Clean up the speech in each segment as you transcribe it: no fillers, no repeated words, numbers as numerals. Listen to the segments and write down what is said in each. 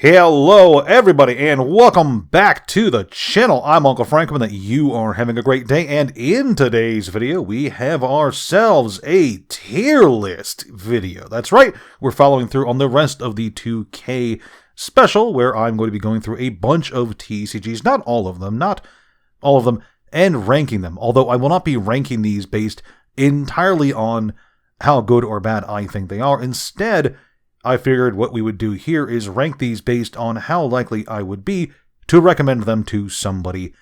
Hello everybody and welcome back to the channel. I'm Uncle Frank, and that you are having a great day, and in today's video we have ourselves a tier list video. That's right, we're following through on the rest of the 2K special where I'm going to be going through a bunch of TCGs, not all of them, and ranking them, although I will not be ranking these based entirely on how good or bad I think they are. Instead, I figured what we would do here is rank these based on how likely I would be to recommend them to somebody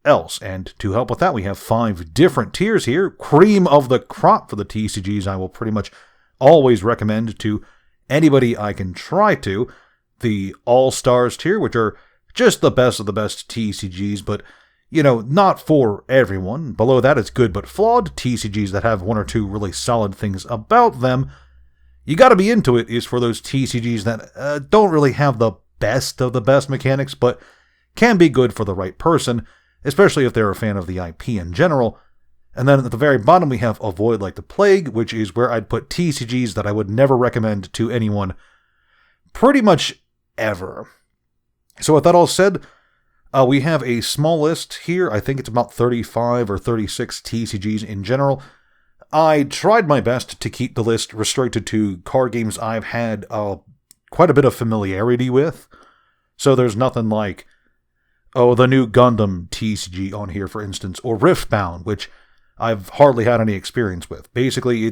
else. And to help with that, we have 5 different tiers here. Cream of the crop for the TCGs I will pretty much always recommend to anybody I can try to. The All-Stars tier, which are just the best of the best TCGs, but, you know, not for everyone. Below that is good but flawed TCGs that have 1 or 2 really solid things about them. You gotta be into it is for those TCGs that don't really have the best of the best mechanics, but can be good for the right person, especially if they're a fan of the IP in general. And then at the very bottom we have Avoid Like the Plague, which is where I'd put TCGs that I would never recommend to anyone pretty much ever. So with that all said, we have a small list here. I think it's about 35 or 36 TCGs in general. I tried my best to keep the list restricted to card games I've had quite a bit of familiarity with. So there's nothing like, oh, the new Gundam TCG on here, for instance, or Riftbound, which I've hardly had any experience with. Basically,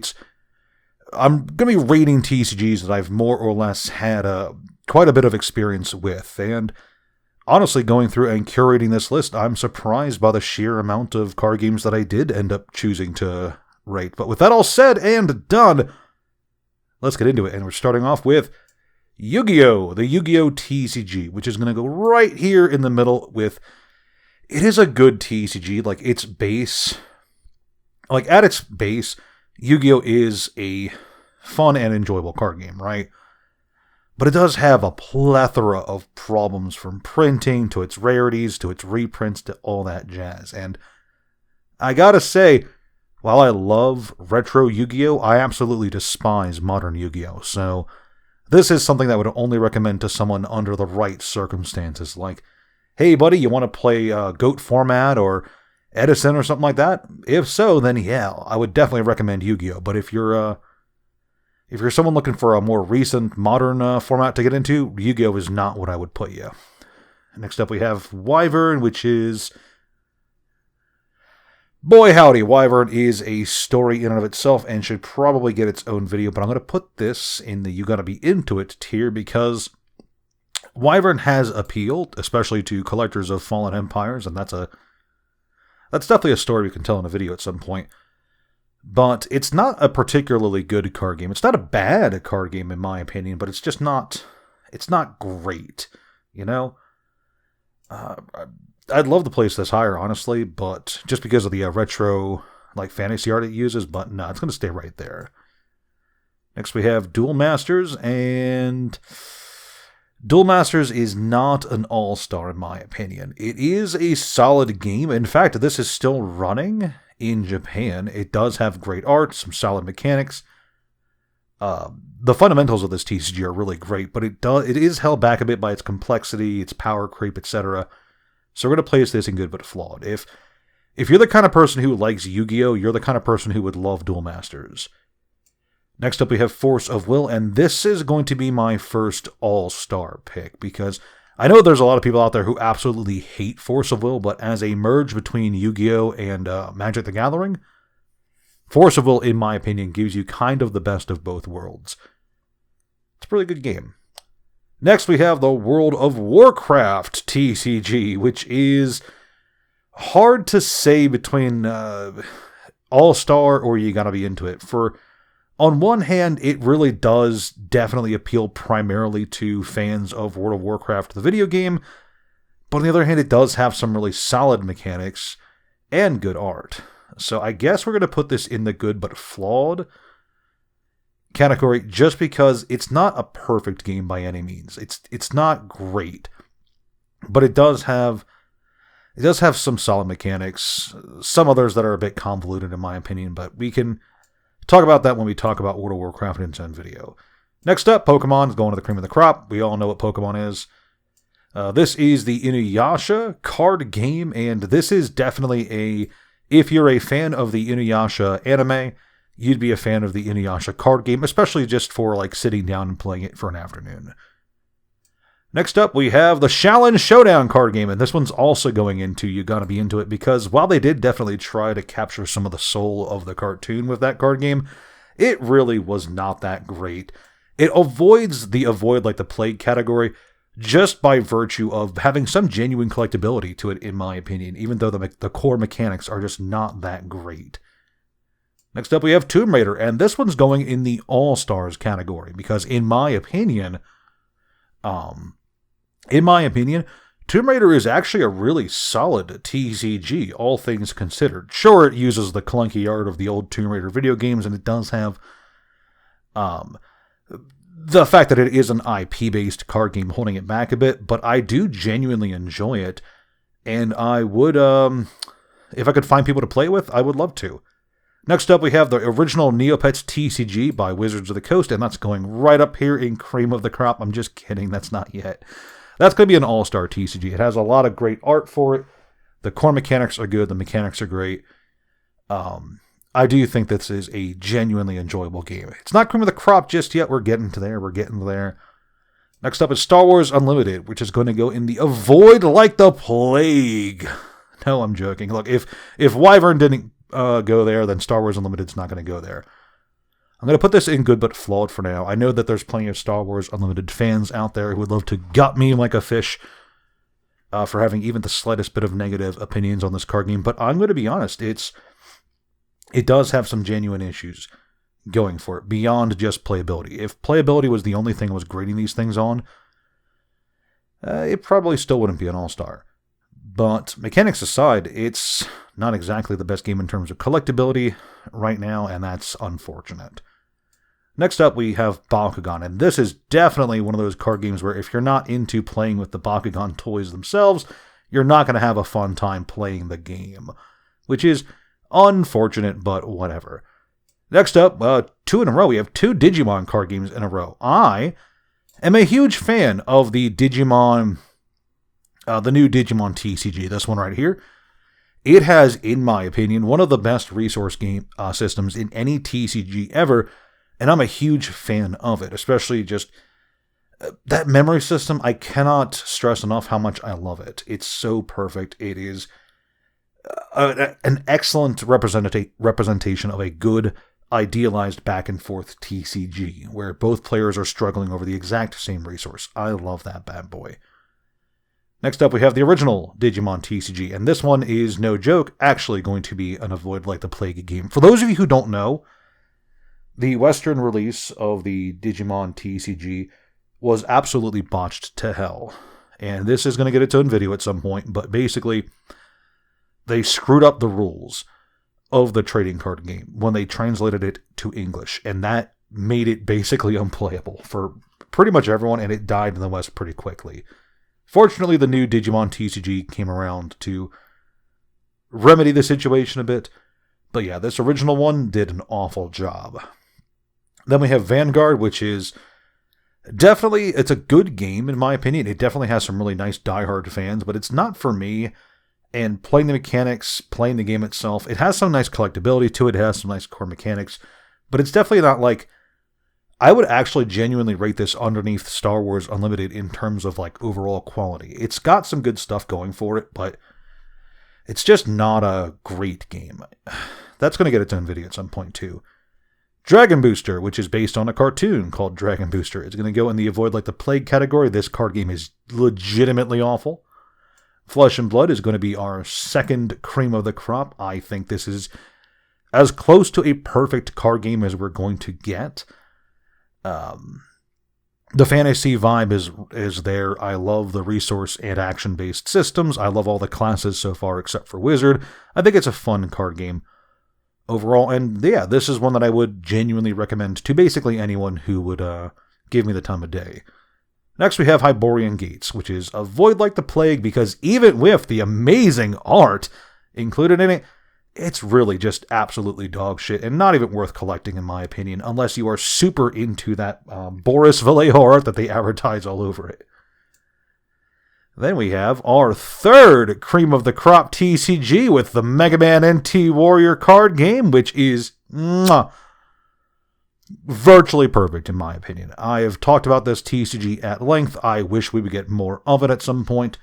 I'm going to be rating TCGs that I've more or less had quite a bit of experience with. And honestly, going through and curating this list, I'm surprised by the sheer amount of card games that I did end up choosing to rate. But with that all said and done, let's get into it. And we're starting off with Yu-Gi-Oh! The Yu-Gi-Oh! TCG, which is going to go right here in the middle with... It is a good TCG. Like, its base... Like, at its base, Yu-Gi-Oh! Is a fun and enjoyable card game, right? But it does have a plethora of problems, from printing, to its rarities, to its reprints, to all that jazz. And I gotta say, while I love retro Yu-Gi-Oh!, I absolutely despise modern Yu-Gi-Oh! So this is something that I would only recommend to someone under the right circumstances. Like, hey buddy, you want to play GOAT format or Edison or something like that? If so, then yeah, I would definitely recommend Yu-Gi-Oh! But if you're someone looking for a more recent, modern format to get into, Yu-Gi-Oh! Is not what I would put you. Next up we have Wyvern, which is... Boy howdy, Wyvern is a story in and of itself and should probably get its own video, but I'm going to put this in the You Gotta Be Into It tier because Wyvern has appealed, especially to collectors of Fallen Empires, and that's definitely a story we can tell in a video at some point. But it's not a particularly good card game. It's not a bad card game in my opinion, but it's just not... It's not great, you know? I'd love to place this higher, honestly, but just because of the retro, like, fantasy art it uses, but no, it's going to stay right there. Next we have Duel Masters, and Duel Masters is not an all-star in my opinion. It is a solid game. In fact, this is still running in Japan. It does have great art, some solid mechanics. The fundamentals of this TCG are really great, but it is held back a bit by its complexity, its power creep, etc. So we're going to place this in good but flawed. If you're the kind of person who likes Yu-Gi-Oh!, you're the kind of person who would love Duel Masters. Next up we have Force of Will, and this is going to be my first all-star pick, because I know there's a lot of people out there who absolutely hate Force of Will, but as a merge between Yu-Gi-Oh! And Magic the Gathering, Force of Will, in my opinion, gives you kind of the best of both worlds. It's a really good game. Next, we have the World of Warcraft TCG, which is hard to say between all-star or You Gotta Be Into It. On one hand, it really does definitely appeal primarily to fans of World of Warcraft, the video game, but on the other hand, it does have some really solid mechanics and good art. So I guess we're going to put this in the good but flawed category, just because it's not a perfect game by any means. It's not great, but it does have some solid mechanics. Some others that are a bit convoluted in my opinion, but we can talk about that when we talk about World of Warcraft in its own video. Next up, Pokemon is going to the cream of the crop. We all know what Pokemon is. This is the Inuyasha card game, and this is definitely if you're a fan of the Inuyasha anime, you'd be a fan of the Inuyasha card game, especially just for like sitting down and playing it for an afternoon. Next up, we have the Shaolin Showdown card game, and this one's also going into You Gotta Be Into It, because while they did definitely try to capture some of the soul of the cartoon with that card game, it really was not that great. It avoids the Avoid Like the Plague category just by virtue of having some genuine collectability to it, in my opinion, even though the core mechanics are just not that great. Next up, we have Tomb Raider, and this one's going in the All-Stars category, because in my opinion, Tomb Raider is actually a really solid TCG, all things considered. Sure, it uses the clunky art of the old Tomb Raider video games, and it does have the fact that it is an IP-based card game holding it back a bit, but I do genuinely enjoy it, and I would, if I could find people to play with, I would love to. Next up, we have the original Neopets TCG by Wizards of the Coast, and that's going right up here in cream of the crop. I'm just kidding, that's not yet. That's going to be an all-star TCG. It has a lot of great art for it. The core mechanics are good. The mechanics are great. I do think this is a genuinely enjoyable game. It's not cream of the crop just yet. We're getting to there. We're getting there. Next up is Star Wars Unlimited, which is going to go in the Avoid Like the Plague. No, I'm joking. Look, if Wyvern didn't go there, then Star Wars Unlimited's not going to go there. I'm going to put this in good but flawed for now. I know that there's plenty of Star Wars Unlimited fans out there who would love to gut me like a fish for having even the slightest bit of negative opinions on this card game, but I'm going to be honest, it does have some genuine issues going for it, beyond just playability. If playability was the only thing I was grading these things on, it probably still wouldn't be an all-star. But mechanics aside, it's not exactly the best game in terms of collectability right now, and that's unfortunate. Next up, we have Bakugan, and this is definitely one of those card games where if you're not into playing with the Bakugan toys themselves, you're not going to have a fun time playing the game, which is unfortunate, but whatever. Next up, 2 in a row. We have 2 Digimon card games in a row. I am a huge fan of the Digimon, the new Digimon TCG, this one right here. It has, in my opinion, one of the best resource game systems in any TCG ever, and I'm a huge fan of it, especially just that memory system. I cannot stress enough how much I love it. It's so perfect. It is an excellent representation of a good, idealized back-and-forth TCG, where both players are struggling over the exact same resource. I love that bad boy. Next up, we have the original Digimon TCG, and this one is, no joke, actually going to be an Avoid Like the Plague game. For those of you who don't know, the Western release of the Digimon TCG was absolutely botched to hell. And this is going to get its own video at some point, but basically, they screwed up the rules of the trading card game when they translated it to English, and that made it basically unplayable for pretty much everyone, and it died in the West pretty quickly. Fortunately, the new Digimon TCG came around to remedy the situation a bit, but yeah, this original one did an awful job. Then we have Vanguard, which is definitely, it's a good game in my opinion. It definitely has some really nice diehard fans, but it's not for me. And playing the mechanics, playing the game itself, it has some nice collectability to it. It has some nice core mechanics, but it's definitely not like, I would actually genuinely rate this underneath Star Wars Unlimited in terms of like overall quality. It's got some good stuff going for it, but it's just not a great game. That's going to get its own video at some point too. Dragon Booster, which is based on a cartoon called Dragon Booster. It's going to go in the Avoid Like the Plague category. This card game is legitimately awful. Flesh and Blood is going to be our second cream of the crop. I think this is as close to a perfect card game as we're going to get. The fantasy vibe is there. I love the resource and action-based systems. I love all the classes so far except for Wizard. I think it's a fun card game overall. And yeah, this is one that I would genuinely recommend to basically anyone who would give me the time of day. Next, we have Hyborian Gates, which is Avoid Like the Plague, because even with the amazing art included in it, it's really just absolutely dog shit and not even worth collecting, in my opinion, unless you are super into that Boris Vallejo art that they advertise all over it. Then we have our third cream of the crop TCG with the Mega Man NT Warrior card game, which is virtually perfect, in my opinion. I have talked about this TCG at length. I wish we would get more of it at some point,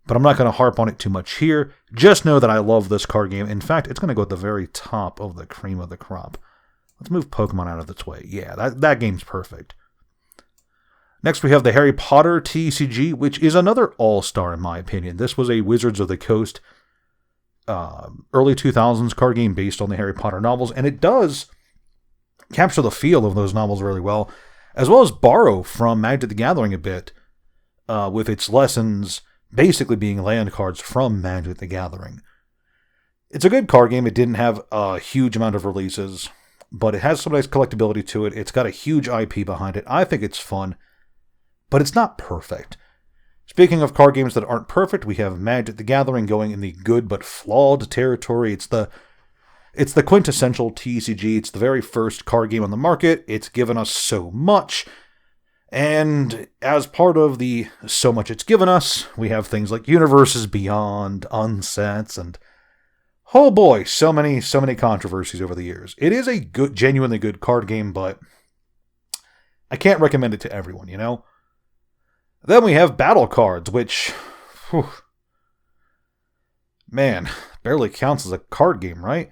but I'm not going to harp on it too much here. Just know that I love this card game. In fact, it's going to go at the very top of the cream of the crop. Let's move Pokemon out of its way. Yeah, that game's perfect. Next, we have the Harry Potter TCG, which is another all-star, in my opinion. This was a Wizards of the Coast early 2000s card game based on the Harry Potter novels, and it does capture the feel of those novels really well, as well as borrow from Magic the Gathering a bit, with its lessons basically being land cards from Magic the Gathering. It's a good card game. It didn't have a huge amount of releases, but it has some nice collectability to it. It's got a huge IP behind it. I think it's fun, but it's not perfect. Speaking of card games that aren't perfect, we have Magic the Gathering going in the good but flawed territory. It's the quintessential TCG. It's the very first card game on the market. It's given us so much. And as part of the so much it's given us, we have things like Universes Beyond, Unsets, and oh boy, so many controversies over the years. It is a good, genuinely good card game, but I can't recommend it to everyone, you know? Then we have Battle Cards, which, man, barely counts as a card game, right?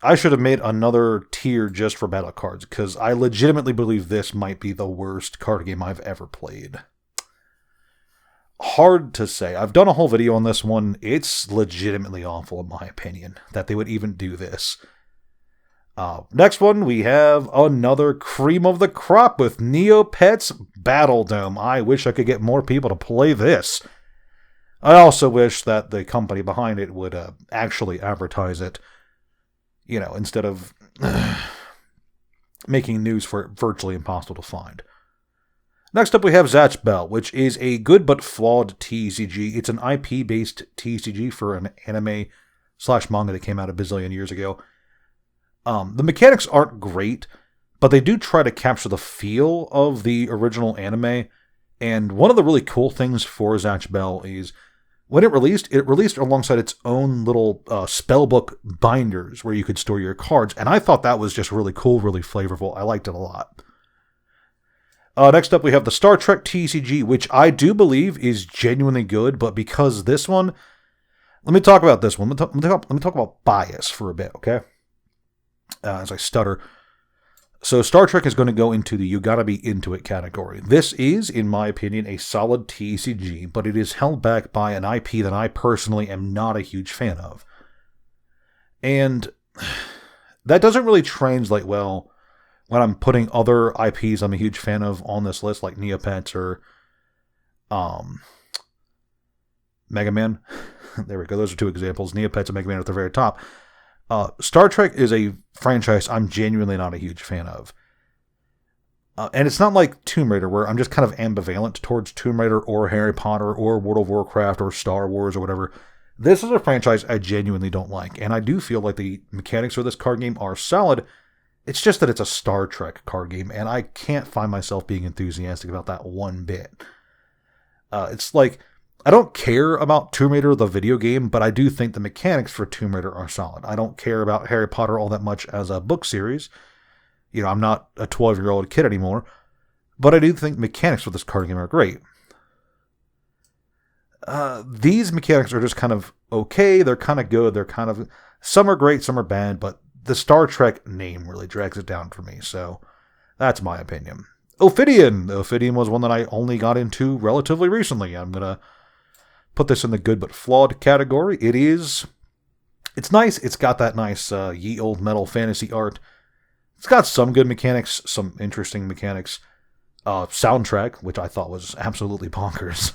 I should have made another tier just for Battle Cards, because I legitimately believe this might be the worst card game I've ever played. Hard to say. I've done a whole video on this one. It's legitimately awful, in my opinion, that they would even do this. Next one, we have another cream of the crop with Neopets Battle Dome. I wish I could get more people to play this. I also wish that the company behind it would actually advertise it, you know, instead of making news for it virtually impossible to find. Next up, we have Zatch Bell, which is a good but flawed TCG. It's an IP-based TCG for an anime/manga that came out a bazillion years ago. The mechanics aren't great, but they do try to capture the feel of the original anime. And one of the really cool things for Zatch Bell is when it released alongside its own little spellbook binders where you could store your cards. And I thought that was just really cool, really flavorful. I liked it a lot. Next up, we have the Star Trek TCG, which I do believe is genuinely good, but because this one... Let me talk about this one. Let me talk about bias for a bit, okay? As I stutter. So Star Trek is going to go into the you gotta be into it category. This is, in my opinion, a solid TCG, but it is held back by an IP that I personally am not a huge fan of. And that doesn't really translate well when I'm putting other IPs I'm a huge fan of on this list, like Neopets or Mega Man. There we go. Those are two examples. Neopets and Mega Man at the very top. Star Trek is a franchise I'm genuinely not a huge fan of. And it's not like Tomb Raider, where I'm just kind of ambivalent towards Tomb Raider or Harry Potter or World of Warcraft or Star Wars or whatever. This is a franchise I genuinely don't like, and I do feel like the mechanics of this card game are solid. It's just that it's a Star Trek card game, and I can't find myself being enthusiastic about that one bit. It's like, I don't care about Tomb Raider, the video game, but I do think the mechanics for Tomb Raider are solid. I don't care about Harry Potter all that much as a book series. You know, I'm not a 12-year-old kid anymore, but I do think mechanics for this card game are great. These mechanics are just kind of okay, they're kind of good, they're kind of... Some are great, some are bad, but the Star Trek name really drags it down for me, so that's my opinion. Ophidian! Ophidian was one that I only got into relatively recently. I'm going to put this in the good but flawed category. It's nice. It's got that nice ye old metal fantasy art. It's got some good mechanics, some interesting mechanics. Soundtrack, which I thought was absolutely bonkers.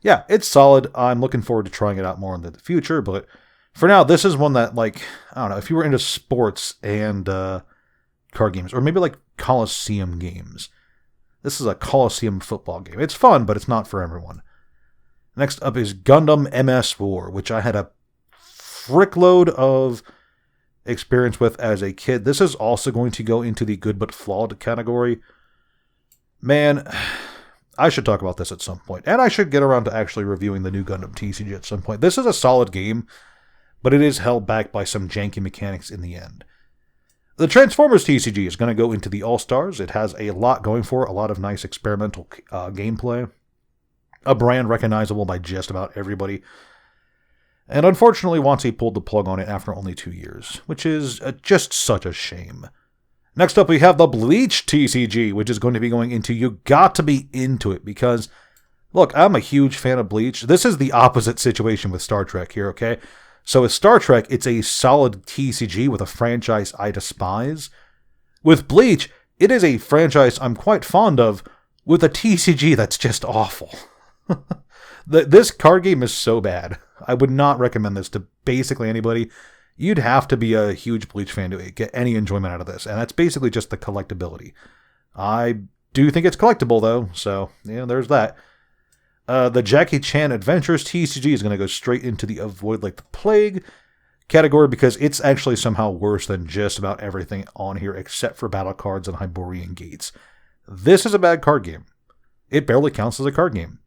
Yeah, it's solid. I'm looking forward to trying it out more in the future, but for now, this is one that, like, I don't know, if you were into sports and card games, or maybe like Coliseum games, this is a Coliseum football game. It's fun, but it's not for everyone. Next up is Gundam MS War, which I had a frickload of experience with as a kid. This is also going to go into the good but flawed category. Man, I should talk about this at some point. And I should get around to actually reviewing the new Gundam TCG at some point. This is a solid game, but it is held back by some janky mechanics in the end. The Transformers TCG is going to go into the All-Stars. It has a lot going for it, a lot of nice experimental gameplay. A brand recognizable by just about everybody. And unfortunately, Wansey pulled the plug on it after only 2 years, which is just such a shame. Next up, we have the Bleach TCG, which is going to be going into You Got to Be Into It, because, look, I'm a huge fan of Bleach. This is the opposite situation with Star Trek here, okay? So with Star Trek, it's a solid TCG with a franchise I despise. With Bleach, it is a franchise I'm quite fond of with a TCG that's just awful. This card game is so bad. I would not recommend this to basically anybody. You'd have to be a huge Bleach fan to get any enjoyment out of this, and that's basically just the collectability. I do think it's collectible, though, so, yeah, there's that. The Jackie Chan Adventures TCG is going to go straight into the Avoid Like the Plague category because it's actually somehow worse than just about everything on here except for battle cards and Hyborian Gates. This is a bad card game. It barely counts as a card game.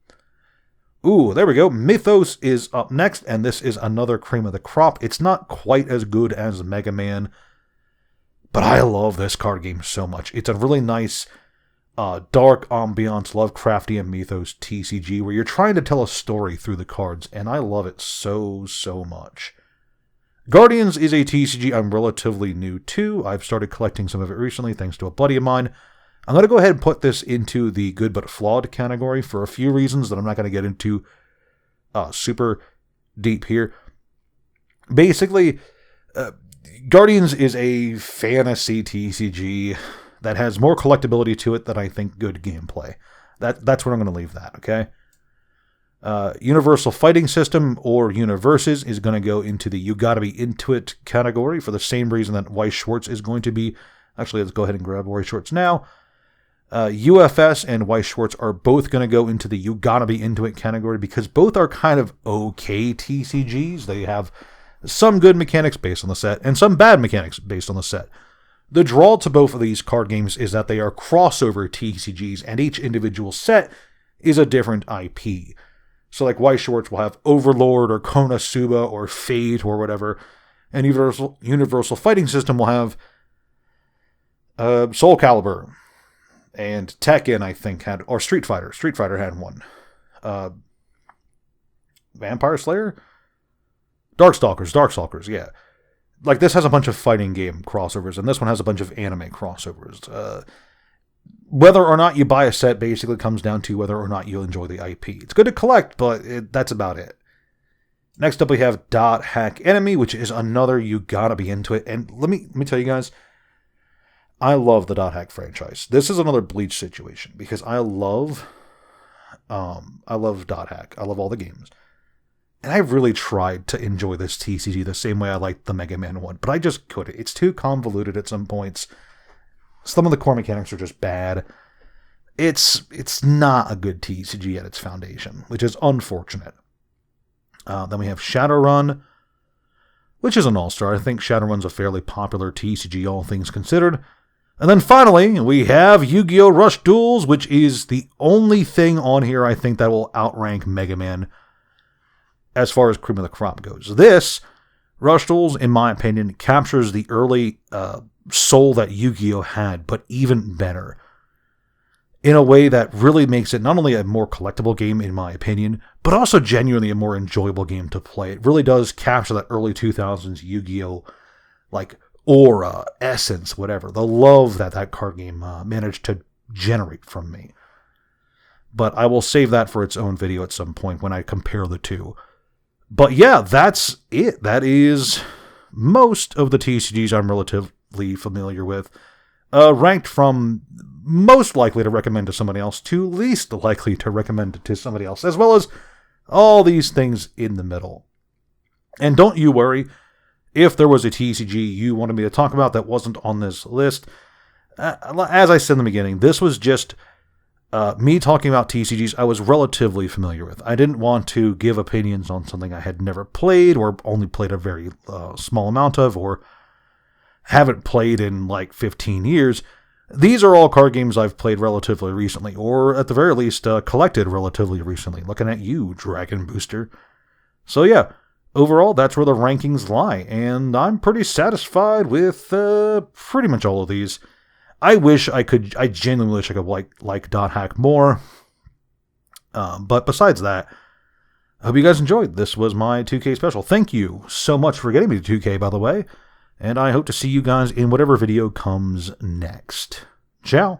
Ooh, there we go. Mythos is up next, and this is another cream of the crop. It's not quite as good as Mega Man, but I love this card game so much. It's a really nice, dark ambiance, Lovecraftian Mythos TCG where you're trying to tell a story through the cards, and I love it so, so much. Guardians is a TCG I'm relatively new to. I've started collecting some of it recently thanks to a buddy of mine. I'm going to go ahead and put this into the good but flawed category for a few reasons that I'm not going to get into super deep here. Basically, Guardians is a fantasy TCG that has more collectability to it than I think good gameplay. That's where I'm going to leave that, okay? Universal Fighting System, or Universes, is going to go into the You Gotta Be Into It category for the same reason that Weiss Schwarz is going to be. Actually, let's go ahead and grab Weiss Schwarz now. UFS and Weiss Schwarz are both going to go into the You Gotta Be Into It category because both are kind of okay TCGs. They have some good mechanics based on the set and some bad mechanics based on the set. The draw to both of these card games is that they are crossover TCGs and each individual set is a different IP. So like Weiss Schwarz will have Overlord or Konosuba or Fate or whatever, and Universal Fighting System will have Soul Calibur. And Tekken, I think, had... Or Street Fighter. Street Fighter had one. Vampire Slayer? Darkstalkers, yeah. Like, this has a bunch of fighting game crossovers, and this one has a bunch of anime crossovers. Whether or not you buy a set basically comes down to whether or not you enjoy the IP. It's good to collect, but that's about it. Next up, we have Dot Hack Enemy, which is another You Gotta Be Into It. And let me tell you guys... I love the Dot Hack franchise. This is another Bleach situation because I love Dot Hack. I love all the games. And I really tried to enjoy this TCG the same way I liked the Mega Man one, but I just couldn't. It's too convoluted at some points. Some of the core mechanics are just bad. It's not a good TCG at its foundation, which is unfortunate. Then we have Shadowrun, which is an all-star. I think Shadowrun's a fairly popular TCG, all things considered. And then finally, we have Yu-Gi-Oh! Rush Duels, which is the only thing on here I think that will outrank Mega Man as far as cream of the crop goes. This, Rush Duels, in my opinion, captures the early soul that Yu-Gi-Oh! Had, but even better. In a way that really makes it not only a more collectible game, in my opinion, but also genuinely a more enjoyable game to play. It really does capture that early 2000s Yu-Gi-Oh! Like, aura, essence, whatever. The love that card game managed to generate from me. But I will save that for its own video at some point when I compare the two. But yeah, that's it. That is most of the TCGs I'm relatively familiar with. Ranked from most likely to recommend to somebody else to least likely to recommend to somebody else, as well as all these things in the middle. And don't you worry, if there was a TCG you wanted me to talk about that wasn't on this list, as I said in the beginning, this was just me talking about TCGs, I was relatively familiar with. I didn't want to give opinions on something I had never played, or only played a very small amount of, or haven't played in like 15 years. These are all card games I've played relatively recently, or at the very least collected relatively recently. Looking at you, Dragon Booster. So yeah, overall, that's where the rankings lie, and I'm pretty satisfied with pretty much all of these. I genuinely wish I could like Dot Hack more. But besides that, I hope you guys enjoyed. This was my 2K special. Thank you so much for getting me to 2K, by the way. And I hope to see you guys in whatever video comes next. Ciao.